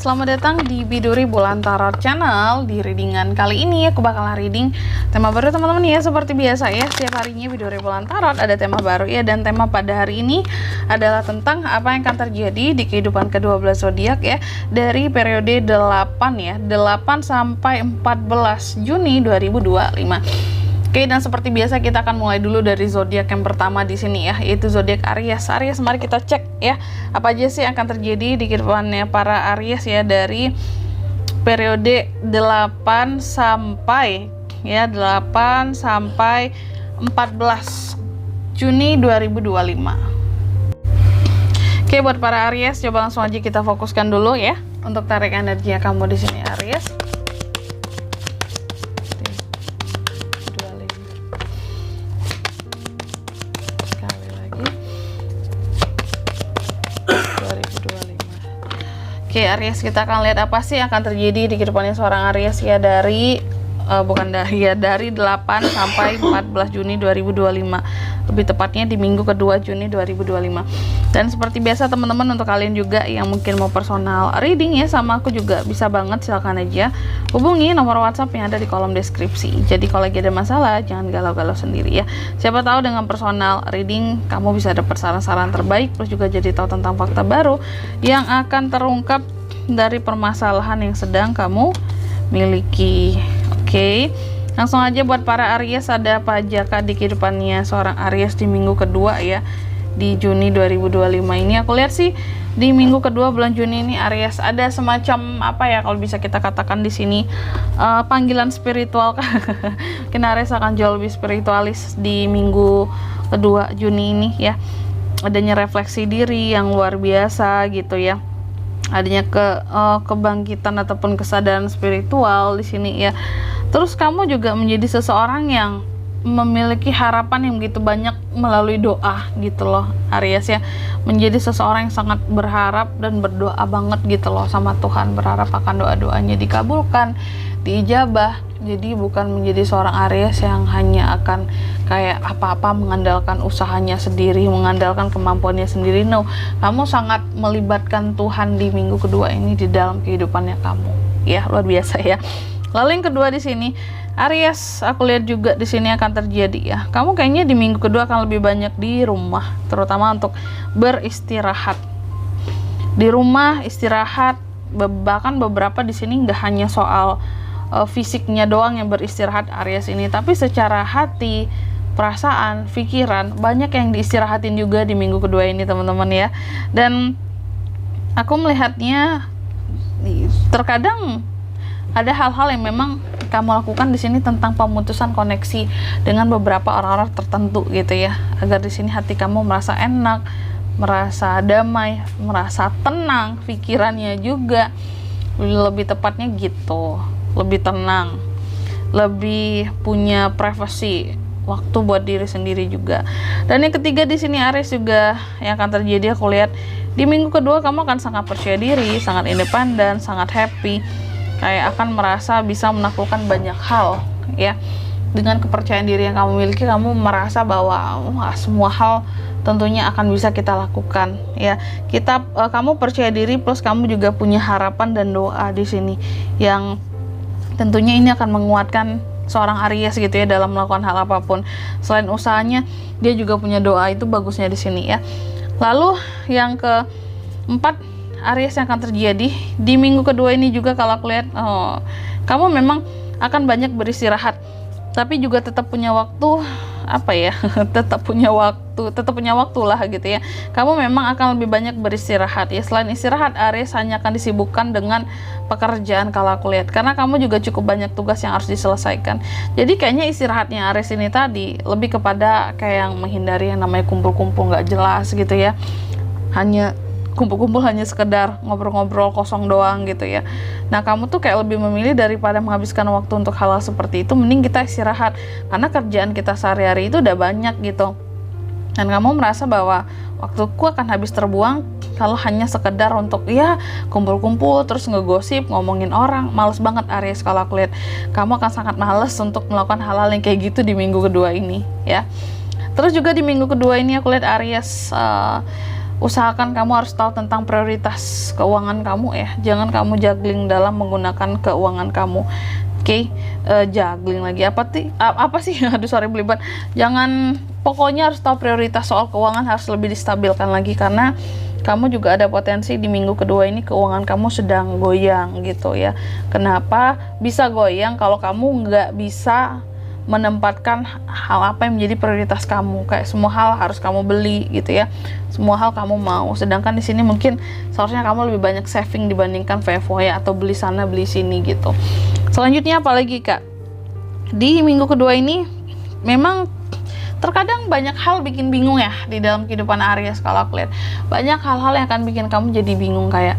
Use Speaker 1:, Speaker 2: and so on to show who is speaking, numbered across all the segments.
Speaker 1: Selamat datang di Biduri Bulan Tarot Channel. Di readingan kali ini aku bakalan reading tema baru teman-teman ya. Seperti biasa ya, setiap harinya Biduri Bulan Tarot ada tema baru ya. Dan tema pada hari ini adalah tentang apa yang akan terjadi di kehidupan ke-12 zodiak ya, dari periode 8 ya, 8 sampai 14 Juni 2025. Oke, dan seperti biasa kita akan mulai dulu dari zodiak yang pertama di sini ya, yaitu zodiak Aries. Aries, mari kita cek ya, apa aja sih yang akan terjadi di kehidupannya para Aries ya, dari periode 8 sampai 14 Juni 2025. Oke, buat para Aries, coba langsung aja kita fokuskan dulu ya untuk tarik energinya kamu di sini Aries. Oke Aries, kita akan lihat apa sih yang akan terjadi di kehidupannya seorang Aries ya, dari dari 8 sampai 14 Juni 2025, lebih tepatnya di minggu kedua Juni 2025. Dan seperti biasa teman-teman, untuk kalian juga yang mungkin mau personal reading ya sama aku juga bisa banget, silahkan aja hubungi nomor WhatsApp yang ada di kolom deskripsi. Jadi kalau lagi ada masalah jangan galau-galau sendiri ya, siapa tahu dengan personal reading kamu bisa dapat saran-saran terbaik, plus juga jadi tahu tentang fakta baru yang akan terungkap dari permasalahan yang sedang kamu miliki. Oke, langsung aja buat para Aries, ada apa aja kah di kehidupannya seorang Aries di minggu kedua ya, di Juni 2025 ini. Aku lihat sih di minggu kedua bulan Juni ini Aries ada semacam apa ya, kalau bisa kita katakan di sini panggilan spiritual. Mungkin Aries akan jauh lebih spiritualis di minggu kedua Juni ini ya. Adanya refleksi diri yang luar biasa gitu ya. Adanya kebangkitan ataupun kesadaran spiritual di sini ya. Terus kamu juga menjadi seseorang yang memiliki harapan yang begitu banyak melalui doa gitu loh Aries ya. Menjadi seseorang yang sangat berharap dan berdoa banget gitu loh sama Tuhan, berharap akan doa-doanya dikabulkan, diijabah. Jadi bukan menjadi seorang Aries yang hanya akan kayak apa-apa mengandalkan usahanya sendiri, mengandalkan kemampuannya sendiri. No, kamu sangat melibatkan Tuhan di minggu kedua ini di dalam kehidupannya kamu. Ya, luar biasa ya. Lalu yang kedua di sini Aries, aku lihat juga di sini akan terjadi ya. Kamu kayaknya di minggu kedua akan lebih banyak di rumah, terutama untuk beristirahat. Di rumah istirahat, bahkan beberapa di sini nggak hanya soal fisiknya doang yang beristirahat Aries ini, tapi secara hati, perasaan, pikiran banyak yang diistirahatin juga di minggu kedua ini teman-teman ya. Dan aku melihatnya terkadang ada hal-hal yang memang kamu lakukan di sini tentang pemutusan koneksi dengan beberapa orang-orang tertentu gitu ya, agar di sini hati kamu merasa enak, merasa damai, merasa tenang, pikirannya juga lebih tepatnya gitu, lebih tenang, lebih punya privasi, waktu buat diri sendiri juga. Dan yang ketiga di sini Aries juga yang akan terjadi, aku lihat di minggu kedua kamu akan sangat percaya diri, sangat independen, sangat happy, kayak akan merasa bisa menaklukkan banyak hal ya. Dengan kepercayaan diri yang kamu miliki, kamu merasa bahwa semua hal tentunya akan bisa kita lakukan ya. Kamu percaya diri, plus kamu juga punya harapan dan doa di sini yang tentunya ini akan menguatkan seorang Aries gitu ya dalam melakukan hal apapun. Selain usahanya, dia juga punya doa, itu bagusnya di sini ya. Lalu yang keempat Aries yang akan terjadi di minggu kedua ini juga, kalau aku lihat kamu memang akan banyak beristirahat, tapi juga tetap punya waktu apa ya tetap punya waktu lah gitu ya. Kamu memang akan lebih banyak beristirahat ya. Selain istirahat, Aries hanya akan disibukkan dengan pekerjaan kalau aku lihat, karena kamu juga cukup banyak tugas yang harus diselesaikan. Jadi kayaknya istirahatnya Aries ini tadi lebih kepada kayak yang menghindari yang namanya kumpul-kumpul nggak jelas gitu ya, hanya kumpul-kumpul hanya sekedar ngobrol-ngobrol kosong doang gitu ya. Nah kamu tuh kayak lebih memilih daripada menghabiskan waktu untuk hal-hal seperti itu, mending kita istirahat, karena kerjaan kita sehari-hari itu udah banyak gitu. Dan kamu merasa bahwa waktuku akan habis terbuang kalau hanya sekedar untuk ya kumpul-kumpul terus ngegosip, ngomongin orang. Males banget Aries, kalau aku lihat kamu akan sangat males untuk melakukan hal-hal yang kayak gitu di minggu kedua ini ya. Terus juga di minggu kedua ini aku lihat Aries usahakan kamu harus tahu tentang prioritas keuangan kamu ya. Jangan kamu juggling dalam menggunakan keuangan kamu. Oke, juggling lagi apa sih? Aduh sorry belibet. Jangan, pokoknya harus tahu prioritas soal keuangan, harus lebih distabilkan lagi, karena kamu juga ada potensi di minggu kedua ini keuangan kamu sedang goyang gitu ya. Kenapa bisa goyang? Kalau kamu nggak bisa menempatkan hal apa yang menjadi prioritas kamu, kayak semua hal harus kamu beli gitu ya, semua hal kamu mau. Sedangkan di sini mungkin seharusnya kamu lebih banyak saving dibandingkan foya-foya atau beli sana beli sini gitu. Selanjutnya apalagi kak, di minggu kedua ini memang terkadang banyak hal bikin bingung ya di dalam kehidupan Aries. Kalau aku lihat banyak hal-hal yang akan bikin kamu jadi bingung, kayak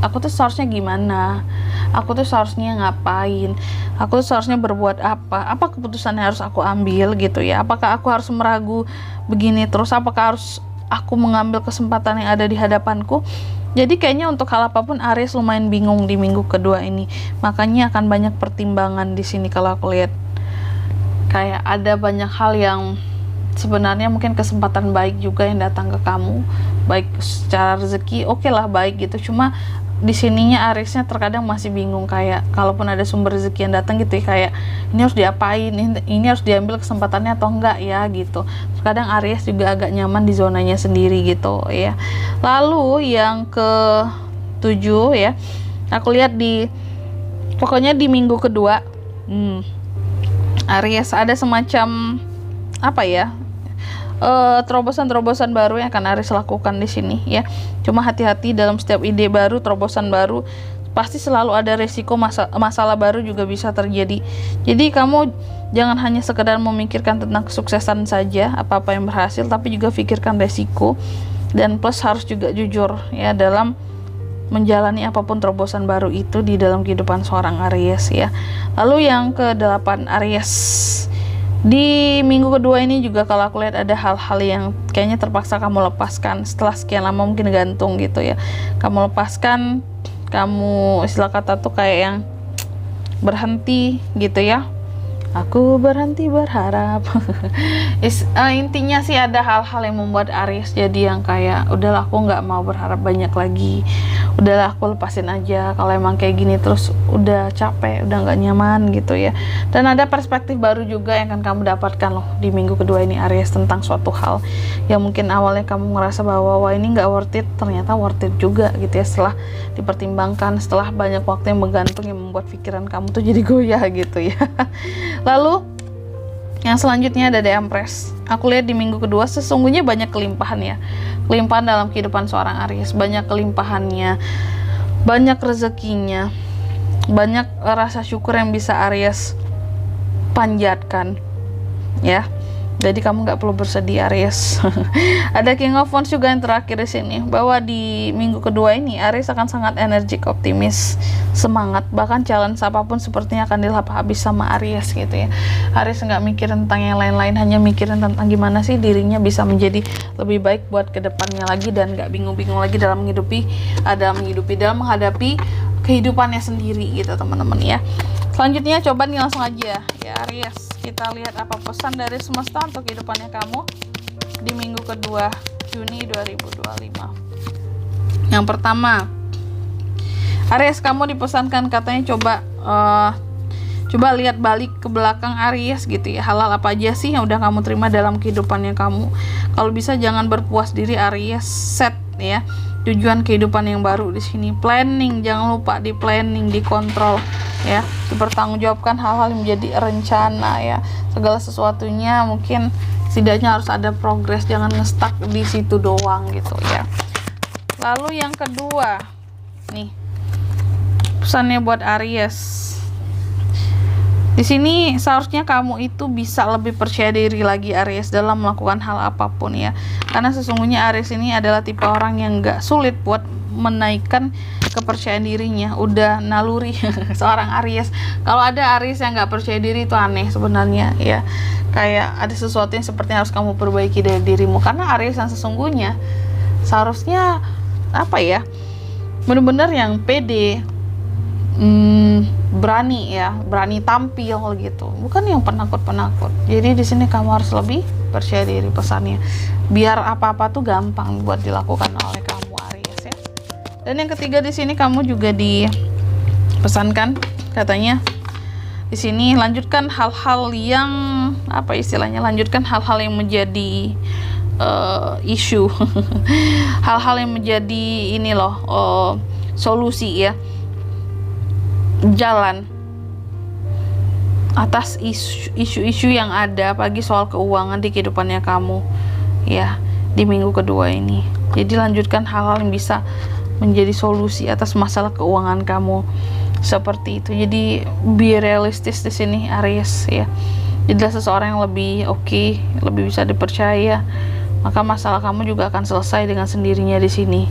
Speaker 1: aku tuh seharusnya gimana, aku tuh seharusnya ngapain, aku tuh seharusnya berbuat apa keputusan yang harus aku ambil gitu ya. Apakah aku harus meragu begini terus, apakah harus aku mengambil kesempatan yang ada di hadapanku. Jadi kayaknya untuk hal apapun Aries lumayan bingung di minggu kedua ini, makanya akan banyak pertimbangan di sini. Kalau aku lihat kayak ada banyak hal yang sebenarnya mungkin kesempatan baik juga yang datang ke kamu, baik secara rezeki oke lah baik gitu, cuma di sininya Ariesnya terkadang masih bingung, kayak kalaupun ada sumber rezeki yang datang gitu ya, kayak ini harus diapain, ini harus diambil kesempatannya atau enggak ya gitu. Terkadang Aries juga agak nyaman di zonanya sendiri gitu ya. Lalu yang ke-7 ya, aku lihat pokoknya di minggu kedua Aries ada semacam apa ya, terobosan-terobosan baru yang akan Aries lakukan di sini ya. Cuma hati-hati dalam setiap ide baru, terobosan baru, pasti selalu ada resiko, masalah baru juga bisa terjadi. Jadi kamu jangan hanya sekedar memikirkan tentang kesuksesan saja, apa-apa yang berhasil, tapi juga pikirkan resiko, dan plus harus juga jujur ya dalam menjalani apapun terobosan baru itu di dalam kehidupan seorang Aries ya. Lalu yang ke-8 Aries, di minggu kedua ini juga kalau aku lihat ada hal-hal yang kayaknya terpaksa kamu lepaskan setelah sekian lama mungkin gantung gitu ya. Kamu lepaskan, kamu istilah kata tuh kayak yang berhenti gitu ya. Aku berhenti berharap. Intinya sih ada hal-hal yang membuat Aries jadi yang kayak udahlah aku nggak mau berharap banyak lagi, udahlah aku lepasin aja. Kalau emang kayak gini terus udah capek, udah nggak nyaman gitu ya. Dan ada perspektif baru juga yang akan kamu dapatkan loh di minggu kedua ini Aries, tentang suatu hal yang mungkin awalnya kamu ngerasa bahwa wah ini nggak worth it, ternyata worth it juga gitu ya setelah dipertimbangkan, setelah banyak waktu yang menggantung yang membuat pikiran kamu tuh jadi goyah gitu ya. Lalu yang selanjutnya ada The Empress. Aku lihat di minggu kedua sesungguhnya banyak kelimpahan ya, kelimpahan dalam kehidupan seorang Aries, banyak kelimpahannya, banyak rezekinya, banyak rasa syukur yang bisa Aries panjatkan ya. Jadi kamu nggak perlu bersedih Aries. Ada King of Wands juga yang terakhir di sini, bahwa di minggu kedua ini Aries akan sangat energik, optimis, semangat, bahkan challenge apapun sepertinya akan dilahap habis sama Aries gitu ya. Aries nggak mikirin tentang yang lain-lain, hanya mikirin tentang gimana sih dirinya bisa menjadi lebih baik buat kedepannya lagi, dan nggak bingung-bingung lagi dalam menghadapi kehidupannya sendiri gitu teman-teman ya. Selanjutnya coba nih langsung aja ya Aries, kita lihat apa pesan dari semesta untuk kehidupannya kamu di minggu kedua Juni 2025. Yang pertama Aries, kamu dipesankan katanya coba lihat balik ke belakang Aries gitu ya. Hal-hal apa aja sih yang udah kamu terima dalam kehidupannya kamu. Kalau bisa jangan berpuas diri Aries, set ya tujuan kehidupan yang baru di sini. Planning, jangan lupa di planning, dikontrol ya, dipertanggungjawabkan hal-hal yang menjadi rencana ya. Segala sesuatunya mungkin setidaknya harus ada progres, jangan ngestak di situ doang gitu ya. Lalu yang kedua nih pesannya buat Aries. Di sini seharusnya kamu itu bisa lebih percaya diri lagi Aries dalam melakukan hal apapun ya. Karena sesungguhnya Aries ini adalah tipe orang yang gak sulit buat menaikkan kepercayaan dirinya. Udah naluri seorang Aries. Kalau ada Aries yang gak percaya diri itu aneh sebenarnya ya. Kayak ada sesuatu yang sepertinya harus kamu perbaiki dari dirimu. Karena Aries yang sesungguhnya seharusnya apa ya, bener-bener yang pede, berani ya, berani tampil gitu, bukan yang penakut-penakut. Jadi di sini kamu harus lebih percaya diri pesannya, biar apa-apa tuh gampang buat dilakukan oleh kamu Aries ya. Dan yang ketiga di sini kamu juga dipesankan katanya di sini lanjutkan hal-hal yang apa istilahnya, lanjutkan hal-hal yang menjadi isu hal-hal yang menjadi ini loh solusi ya, jalan atas isu-isu yang ada apalagi soal keuangan di kehidupannya kamu ya di minggu kedua ini. Jadi lanjutkan hal-hal yang bisa menjadi solusi atas masalah keuangan kamu seperti itu. Jadi be realistis di sini Aries ya. Jadilah seseorang yang lebih oke, lebih bisa dipercaya, maka masalah kamu juga akan selesai dengan sendirinya di sini.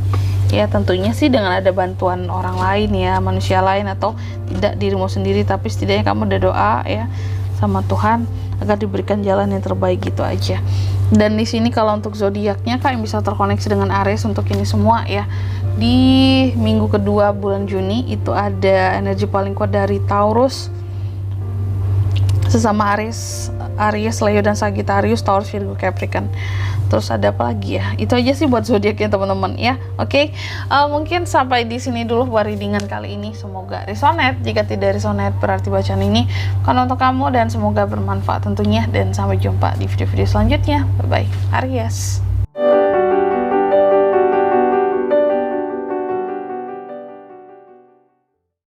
Speaker 1: Ya tentunya sih dengan ada bantuan orang lain ya, manusia lain atau tidak dirimu sendiri, tapi setidaknya kamu udah doa ya sama Tuhan agar diberikan jalan yang terbaik gitu aja. Dan di sini kalau untuk zodiaknya Kak yang bisa terkoneksi dengan Aries untuk ini semua ya. Di minggu kedua bulan Juni itu ada energi paling kuat dari Taurus, sesama Aries, Leo dan Sagittarius, Taurus, Virgo, Capricorn. Terus ada apa lagi ya? Itu aja sih buat zodiaknya teman-teman ya. Oke, mungkin sampai di sini dulu buat readingan kali ini. Semoga resonate. Jika tidak resonate berarti bacaan ini bukan untuk kamu, dan semoga bermanfaat tentunya. Dan sampai jumpa di video-video selanjutnya. Bye bye Aries.